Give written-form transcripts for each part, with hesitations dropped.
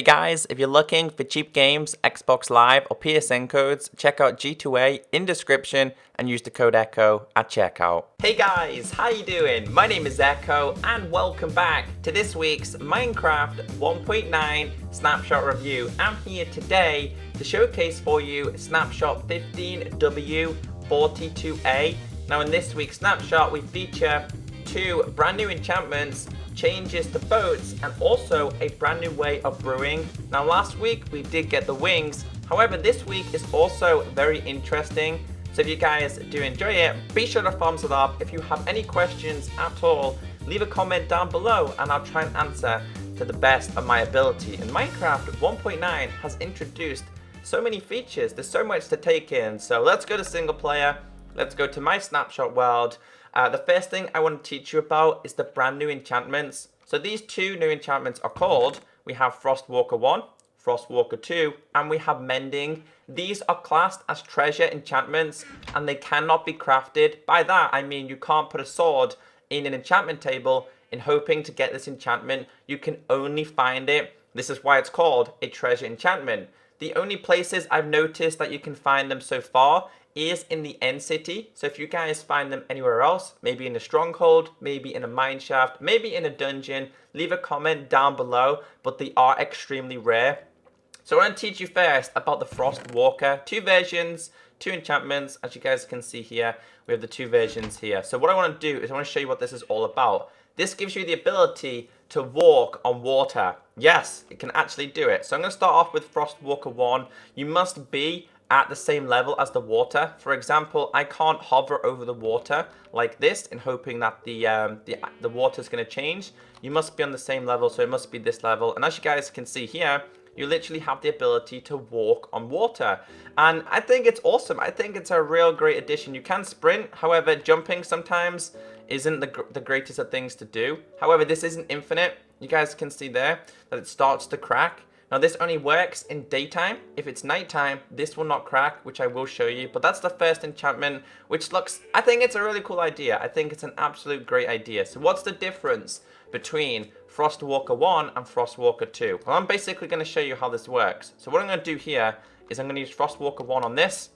Hey guys, if you're looking for cheap games, Xbox Live or PSN codes, check out G2A in description and use the code ECHO at checkout. Hey guys, how you doing? My name is Echo and welcome back to this week's Minecraft 1.9 Snapshot review. I'm here today to showcase for you Snapshot 15w42a. Now in this week's snapshot we feature two brand new enchantments, changes to boats, and also a brand new way of brewing. Now last week we did get the wings, however this week is also very interesting. So if you guys do enjoy it, be sure to thumbs it up. If you have any questions at all, leave a comment down below and I'll try and answer to the best of my ability. And Minecraft 1.9 has introduced so many features, there's so much to take in. So let's go to single player, let's go to my snapshot world. The first thing I want to teach you about is the brand new enchantments. So these two new enchantments are called, we have Frostwalker 1, Frostwalker 2, and we have Mending. These are classed as treasure enchantments and they cannot be crafted. By that I mean you can't put a sword in an enchantment table in hoping to get this enchantment. You can only find it. This is why it's called a treasure enchantment. The only places I've noticed that you can find them so far is in the end city. So if you guys find them anywhere else, maybe in a stronghold, maybe in a mine shaft, maybe in a dungeon, leave a comment down below, but they are extremely rare. So I want to teach you first about the Frostwalker. Two versions, two enchantments. As you guys can see here, we have the two versions here. So what I want to do is I want to show you what this is all about. This gives you the ability to walk on water. Yes, it can actually do it. So I'm going to start off with Frostwalker 1. You must be at the same level as the water. For example, I can't hover over the water like this in hoping that the water is going to change. You must be on the same level, so it must be this level. And as you guys can see here, you literally have the ability to walk on water. And I think it's awesome. I think it's a real great addition. You can sprint, however, jumping sometimes isn't the greatest of things to do. However, this isn't infinite. You guys can see there that it starts to crack. Now this only works in daytime. If it's nighttime, this will not crack, which I will show you. But that's the first enchantment, which looks, I think it's a really cool idea. I think it's an absolute great idea. So what's the difference between Frostwalker 1 and Frostwalker 2? Well, I'm basically going to show you how this works. So what I'm going to do here is I'm going to use Frostwalker 1 on this.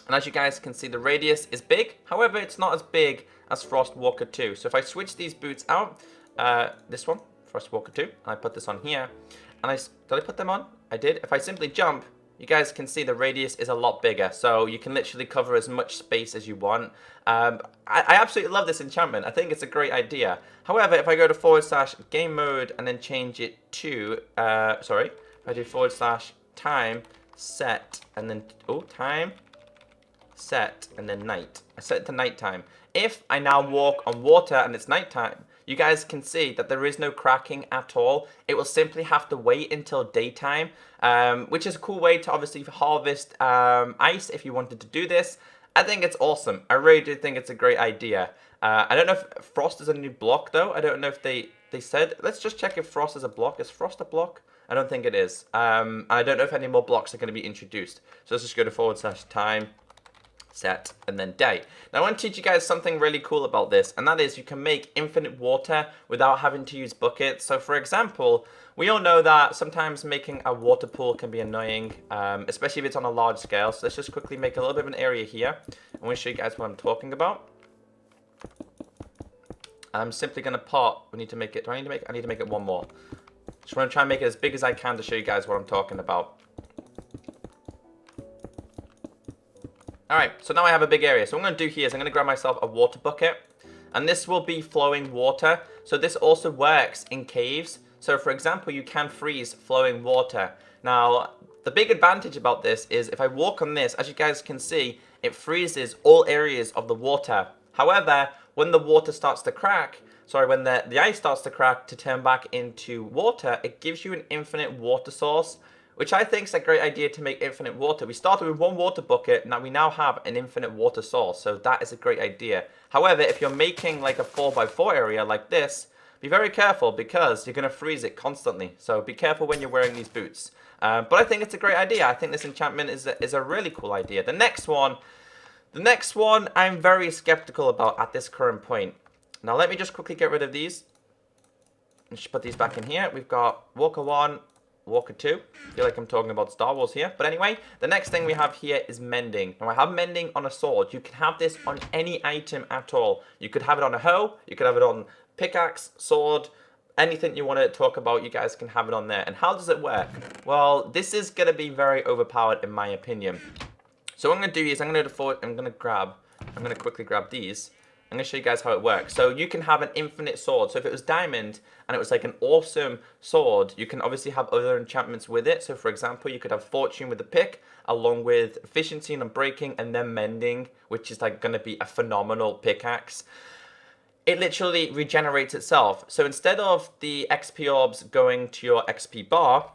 And as you guys can see, the radius is big. However, it's not as big as Frostwalker 2. So if I switch these boots out, this one, Frostwalker 2, and I put this on here. And did I put them on? I did. If I simply jump, you guys can see the radius is a lot bigger. So you can literally cover as much space as you want. I absolutely love this enchantment. I think it's a great idea. However, if I go to / game mode and then change it to, if I do / time set and then, time set and then night. I set it to nighttime. If I now walk on water and it's nighttime, you guys can see that there is no cracking at all. It will simply have to wait until daytime, which is a cool way to obviously harvest ice if you wanted to do this. I think it's awesome. I really do think it's a great idea. I don't know if frost is a new block though. I don't know if they said. Let's just check if frost is a block. Is frost a block? I don't think it is. I don't know if any more blocks are going to be introduced. So let's just go to / time set and then day. Now I want to teach you guys something really cool about this, and that is you can make infinite water without having to use buckets. So for example, we all know that sometimes making a water pool can be annoying, especially if it's on a large scale. So let's just quickly make a little bit of an area here. I want to show you guys what I'm talking about. I'm simply going to pot. We need to make it. Do I need to make it? I need to make it one more. Just want to try and make it as big as I can to show you guys what I'm talking about. Alright, so now I have a big area. So what I'm going to do here is I'm going to grab myself a water bucket. And this will be flowing water. So this also works in caves. So for example, you can freeze flowing water. Now, the big advantage about this is if I walk on this, as you guys can see, it freezes all areas of the water. However, when the water starts to crack, when the ice starts to crack to turn back into water, it gives you an infinite water source, which I think is a great idea to make infinite water. We started with one water bucket, now we now have an infinite water source, so that is a great idea. However, if you're making like a 4x4 area like this, be very careful because you're going to freeze it constantly. So be careful when you're wearing these boots. But I think it's a great idea. I think this enchantment is a really cool idea. The next one I'm very skeptical about at this current point. Now let me just quickly get rid of these. Let's put these back in here. We've got Walker 1, Walker 2. I feel like I'm talking about Star Wars here. But anyway, the next thing we have here is Mending. Now I have Mending on a sword. You can have this on any item at all. You could have it on a hoe. You could have it on pickaxe, sword, anything you want to talk about, you guys can have it on there. And how does it work? Well, this is going to be very overpowered in my opinion. So what I'm going to do is I'm going to quickly grab these. I'm going to show you guys how it works. So you can have an infinite sword. So if it was diamond and it was like an awesome sword, you can obviously have other enchantments with it. So for example, you could have fortune with the pick, along with efficiency and unbreaking, and then mending, which is like going to be a phenomenal pickaxe. It literally regenerates itself. So instead of the XP orbs going to your XP bar,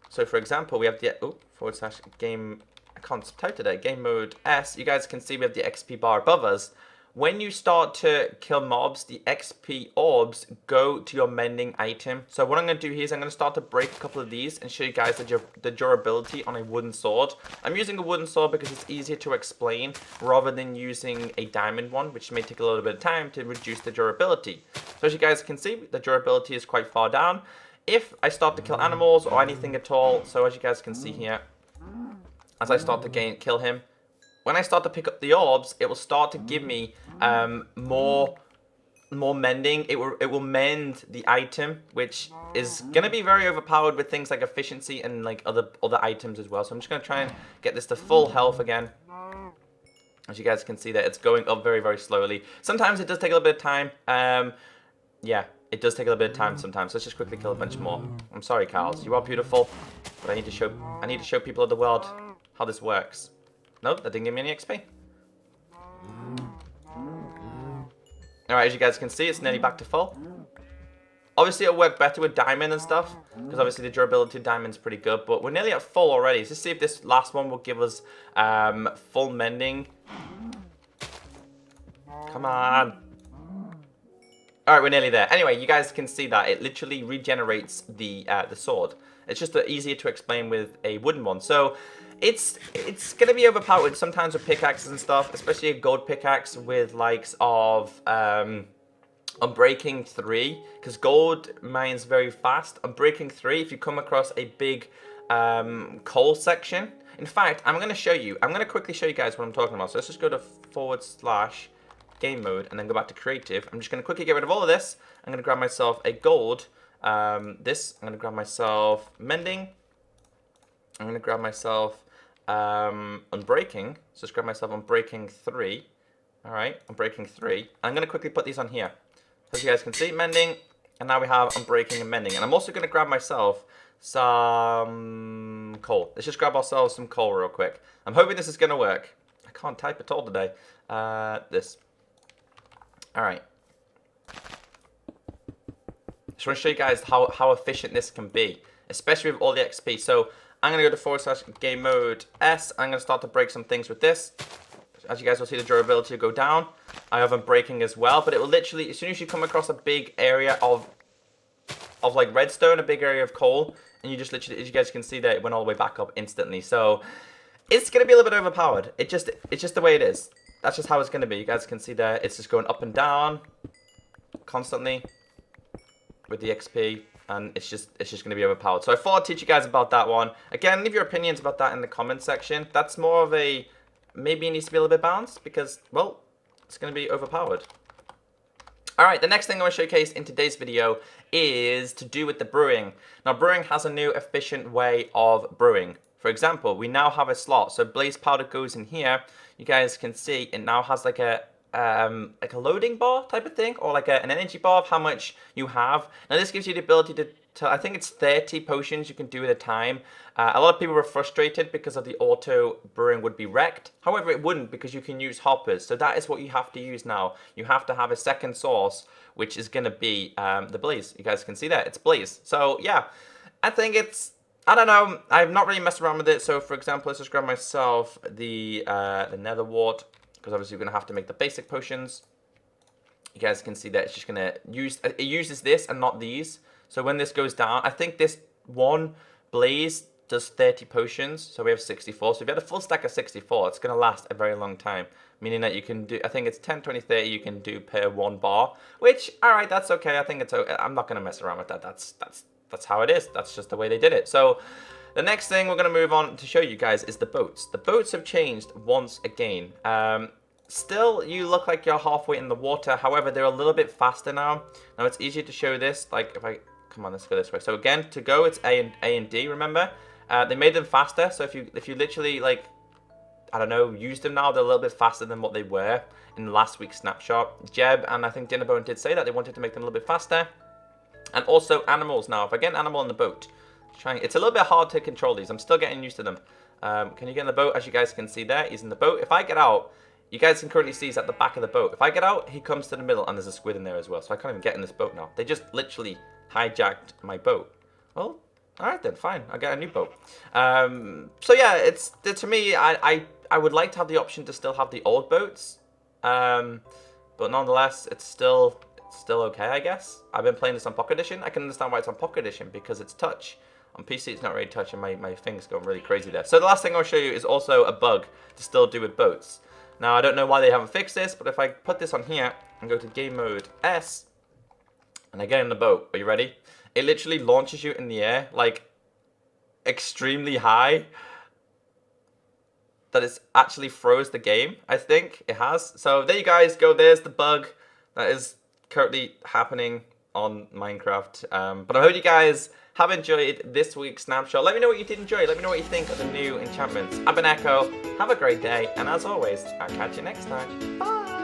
so for example, we have the /game, I can't type today, game mode S, you guys can see we have the XP bar above us. When you start to kill mobs, the XP orbs go to your mending item. So what I'm going to do here is I'm going to start to break a couple of these and show you guys the durability on a wooden sword. I'm using a wooden sword because it's easier to explain rather than using a diamond one, which may take a little bit of time to reduce the durability. So as you guys can see, the durability is quite far down. If I start to kill animals or anything at all, so as you guys can see here, as I start to kill him, when I start to pick up the orbs, it will start to give me more mending. It will mend the item, which is gonna be very overpowered with things like efficiency and like other items as well. So I'm just gonna try and get this to full health again. As you guys can see, that it's going up very, very slowly. Sometimes it does take a little bit of time. Yeah, it does take a little bit of time sometimes. Let's just quickly kill a bunch more. I'm sorry, Carls. You are beautiful, but I need to show people of the world how this works. Nope, that didn't give me any XP. Alright, as you guys can see, it's nearly back to full. Obviously, it'll work better with diamond and stuff, because obviously the durability of diamond's pretty good, but we're nearly at full already. Let's see if this last one will give us full mending. Come on. Alright, we're nearly there. Anyway, you guys can see that it literally regenerates the sword. It's just easier to explain with a wooden one. So it's going to be overpowered sometimes with pickaxes and stuff, especially a gold pickaxe with likes of Unbreaking 3, because gold mines very fast. Unbreaking 3, if you come across a big coal section. In fact, I'm going to quickly show you guys what I'm talking about. So let's just go to / game mode and then go back to creative. I'm just going to quickly get rid of all of this. I'm going to grab myself a gold. I'm going to grab myself mending. I'm going to grab myself unbreaking. So just grab myself unbreaking 3. Alright, unbreaking 3. I'm going to quickly put these on here. As you guys can see, mending. And now we have unbreaking and mending. And I'm also going to grab myself some coal. Let's just grab ourselves some coal real quick. I'm hoping this is going to work. I can't type at all today. This. Alright. Just want to show you guys how efficient this can be, especially with all the XP. So I'm going to go to / game mode S. I'm going to start to break some things with this. As you guys will see, the durability will go down. I have unbreaking as well, but it will literally, as soon as you come across a big area of like redstone, a big area of coal, and you just literally, as you guys can see there, it went all the way back up instantly. So it's going to be a little bit overpowered. It's just the way it is. That's just how it's going to be. You guys can see there, it's just going up and down constantly with the XP, and it's just going to be overpowered. So I thought I'd teach you guys about that one. Again, leave your opinions about that in the comment section. That's more of a, maybe it needs to be a little bit balanced because, well, it's going to be overpowered. Alright, the next thing I want to showcase in today's video is to do with the brewing. Now, brewing has a new efficient way of brewing. For example, we now have a slot. So blaze powder goes in here. You guys can see it now has like a loading bar type of thing, or like an energy bar of how much you have. Now this gives you the ability to I think it's 30 potions you can do at a time. A lot of people were frustrated because of the auto brewing would be wrecked. However, it wouldn't, because you can use hoppers. So that is what you have to use now. You have to have a second source, which is going to be the blaze. You guys can see that it's blaze. So yeah, I think it's, I don't know, I've not really messed around with it. So for example, let's just grab myself the nether wart, because obviously we're going to have to make the basic potions. You guys can see that it's just going to use, it uses this and not these. So when this goes down, I think this one blaze does 30 potions. So we have 64. So if you had a full stack of 64, it's going to last a very long time. Meaning that you can do, I think it's 10, 20, 30 you can do per one bar. Which, alright, that's okay. I think it's okay. I'm not going to mess around with that. That's that's how it is. That's just the way they did it. So the next thing we're going to move on to show you guys is the boats. The boats have changed once again. Still, you look like you're halfway in the water. However, they're a little bit faster now. Now, it's easier to show this. Like, if I... Come on, let's go this way. So, again, to go, it's A and D, remember? They made them faster. So, if you literally, like, I don't know, use them now, they're a little bit faster than what they were in last week's snapshot. Jeb and I think Dinnerbone did say that they wanted to make them a little bit faster. And also animals now. If I get an animal on the boat, it's a little bit hard to control these. I'm still getting used to them. Can you get in the boat? As you guys can see there, he's in the boat. If I get out, you guys can currently see he's at the back of the boat. If I get out, he comes to the middle, and there's a squid in there as well. So I can't even get in this boat now. They just literally hijacked my boat. Well, all right then, fine. I'll get a new boat. So yeah, to me, I would like to have the option to still have the old boats. But nonetheless, it's still okay, I guess. I've been playing this on Pocket Edition. I can understand why it's on Pocket Edition, because it's touch. On PC, it's not really touch, and my finger's going really crazy there. So the last thing I'll show you is also a bug to still do with boats. Now, I don't know why they haven't fixed this, but if I put this on here and go to game mode S, and I get in the boat, are you ready? It literally launches you in the air, like, extremely high. That it actually froze the game, I think it has. So there you guys go, there's the bug that is currently happening on Minecraft. But I hope you guys have enjoyed this week's snapshot. Let me know what you did enjoy. Let me know what you think of the new enchantments. I've been Echo. Have a great day. And as always, I'll catch you next time. Bye.